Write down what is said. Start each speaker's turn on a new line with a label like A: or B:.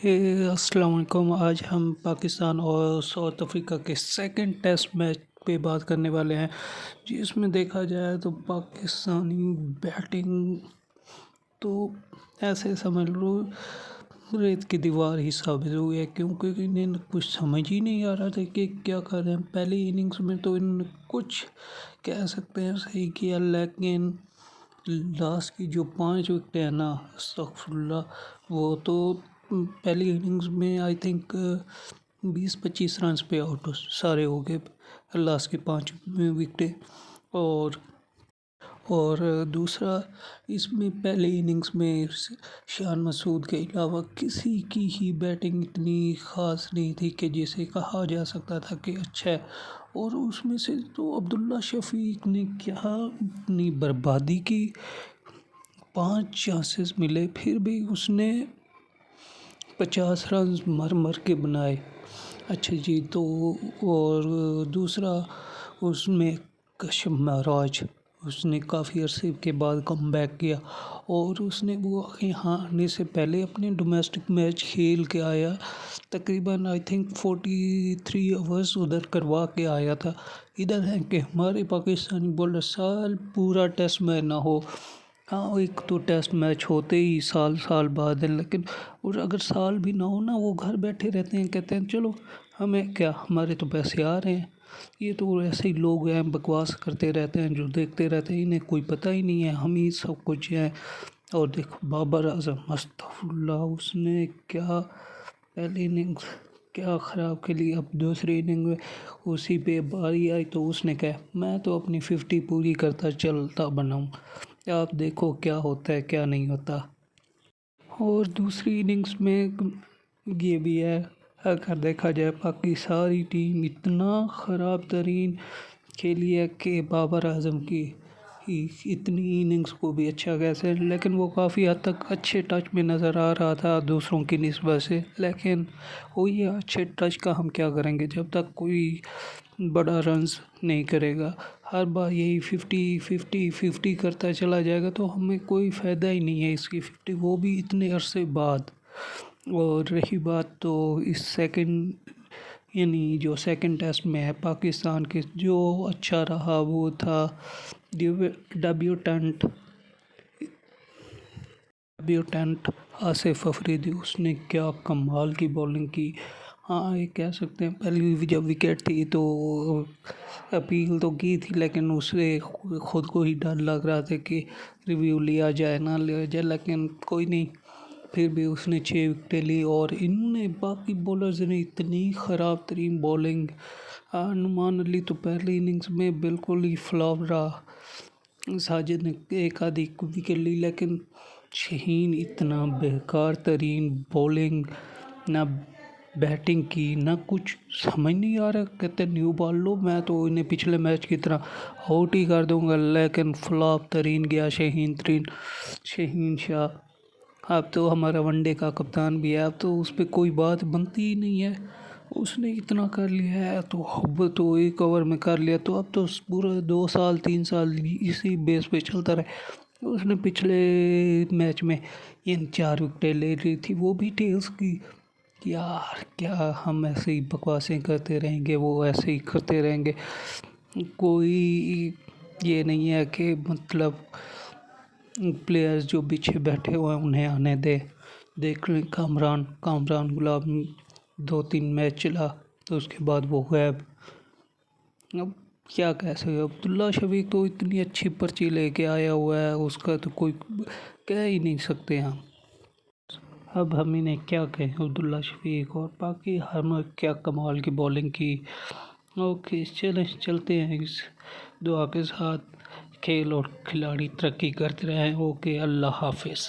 A: السلام علیکم۔ آج ہم پاکستان اور ساؤتھ افریقہ کے سیکنڈ ٹیسٹ میچ پہ بات کرنے والے ہیں، جس میں دیکھا جائے تو پاکستانی بیٹنگ تو ایسے سمجھ لو ریت کی دیوار ہی ثابت ہوئی ہے، کیونکہ انہیں کچھ سمجھ ہی نہیں آ رہا تھا کہ کیا کر رہے ہیں۔ پہلی اننگز میں تو انہوں نے کچھ کہہ سکتے ہیں صحیح کیا، لیکن لاسٹ کی جو 5 وکٹیں ہیں نا، استغفر اللہ، وہ تو پہلی اننگز میں آئی تھنک 20-25 رنز پہ آؤٹ سارے ہو گئے لاسٹ کی 5 وکٹیں۔ اور دوسرا، اس میں پہلے اننگز میں شان مسعود کے علاوہ کسی کی ہی بیٹنگ اتنی خاص نہیں تھی کہ جسے کہا جا سکتا تھا کہ اچھا ہے۔ اور اس میں سے تو عبداللہ شفیق نے کیا اپنی بربادی کی، 5 چانسز ملے پھر بھی اس نے 50 رنز مر کے بنائے۔ اچھا جی، تو اور دوسرا اس میں کشم مہراج، اس نے کافی عرصے کے بعد کم بیک کیا، اور اس نے وہ یہاں آنے سے پہلے اپنے ڈومیسٹک میچ کھیل کے آیا، تقریباً آئی تھنک 43 اوورز ادھر کروا کے آیا تھا۔ ادھر ہے کہ ہمارے پاکستانی بولر سال پورا ٹیسٹ میں نہ ہو، ہاں ایک تو ٹیسٹ میچ ہوتے ہی سال بعد ہے، لیکن اور اگر سال بھی نہ ہو نا، وہ گھر بیٹھے رہتے ہیں، کہتے ہیں چلو ہمیں کیا، ہمارے تو پیسے آ رہے ہیں۔ یہ تو ایسے ہی لوگ ہیں، بکواس کرتے رہتے ہیں، جو دیکھتے رہتے ہیں، انہیں کوئی پتہ ہی نہیں ہے، ہم ہی سب کچھ ہیں۔ اور دیکھو بابر اعظم، استغفر اللہ، اس نے کیا پہلی اننگز کیا خراب کھیلی، اب دوسری اننگ میں اسی پہ باری آئی تو اس نے کہا میں تو اپنی 50 پوری کرتا چلتا بناؤں، آپ دیکھو کیا ہوتا ہے کیا نہیں ہوتا۔ اور دوسری اننگز میں یہ بھی ہے، اگر دیکھا جائے باقی ساری ٹیم اتنا خراب ترین کھیلی ہے کہ بابر اعظم کی اتنی اننگز کو بھی اچھا کیسے، لیکن وہ کافی حد تک اچھے ٹچ میں نظر آ رہا تھا دوسروں کی نسبت سے، لیکن وہی اچھے ٹچ کا ہم کیا کریں گے جب تک کوئی بڑا رنز نہیں کرے گا۔ ہر بار یہی 50 کرتا چلا جائے گا تو ہمیں کوئی فائدہ ہی نہیں ہے اس کی 50، وہ بھی اتنے عرصے بعد۔ اور رہی بات تو اس جو سیکنڈ ٹیسٹ میں ہے پاکستان کے، جو اچھا رہا وہ تھا ڈیبیوٹنٹ آصف افریدی، اس نے کیا کمال کی بولنگ کی۔ ہاں یہ کہہ سکتے ہیں پہلی جب وکٹ تھی تو اپیل تو کی تھی، لیکن اسے خود کو ہی ڈر لگ رہا تھا کہ ریویو لیا جائے نہ لیا جائے، لیکن کوئی نہیں، پھر بھی اس نے 6 وکٹیں لی۔ اور انہوں نے باقی بولرز نے اتنی خراب ترین بولنگ، نعمان علی تو پہلی اننگز میں بالکل ہی فلاپ رہا، ساجد نے ایک آدھی وکٹ لی، لیکن شہین اتنا بیکار ترین بولنگ، نہ بیٹنگ کی نہ کچھ، سمجھ نہیں آ رہا، کہتے نیو بال لو، میں تو انہیں پچھلے میچ کی طرح آؤٹ ہی کر دوں گا، لیکن فلاپ ترین گیا شہین شاہ۔ اب تو ہمارا ون ڈے کا کپتان بھی ہے، اب تو اس پہ کوئی بات بنتی ہی نہیں ہے، اس نے اتنا کر لیا ہے تو ایک اوور میں کر لیا، تو اب تو پورا 2-3 سال اسی بیس پہ چلتا رہے۔ اس نے پچھلے میچ میں 4 وکٹیں لے لی تھی، وہ بھی ٹیلز کی۔ یار کیا ہم ایسے ہی بکواسیں کرتے رہیں گے، وہ ایسے ہی کرتے رہیں گے، کوئی یہ نہیں ہے کہ مطلب پلیئرز جو پیچھے بیٹھے ہوئے ہیں انہیں آنے دے۔ دیکھ لیں کامران گلاب 2-3 میچ چلا تو اس کے بعد وہ غائب۔ اب کیا کہہ سکتے، عبداللہ شفیق تو اتنی اچھی پرچی لے کے آیا ہوا ہے، اس کا تو کوئی کہہ ہی نہیں سکتے ہم۔ اب ہم انہیں کیا کہیں عبداللہ شفیق، اور باقی ہم کیا کمال کی بولنگ کی۔ اوکے چلتے ہیں اس دعا کے ساتھ، کھیل اور کھلاڑی ترقی کرتے رہیں۔ اوکے، اللہ حافظ۔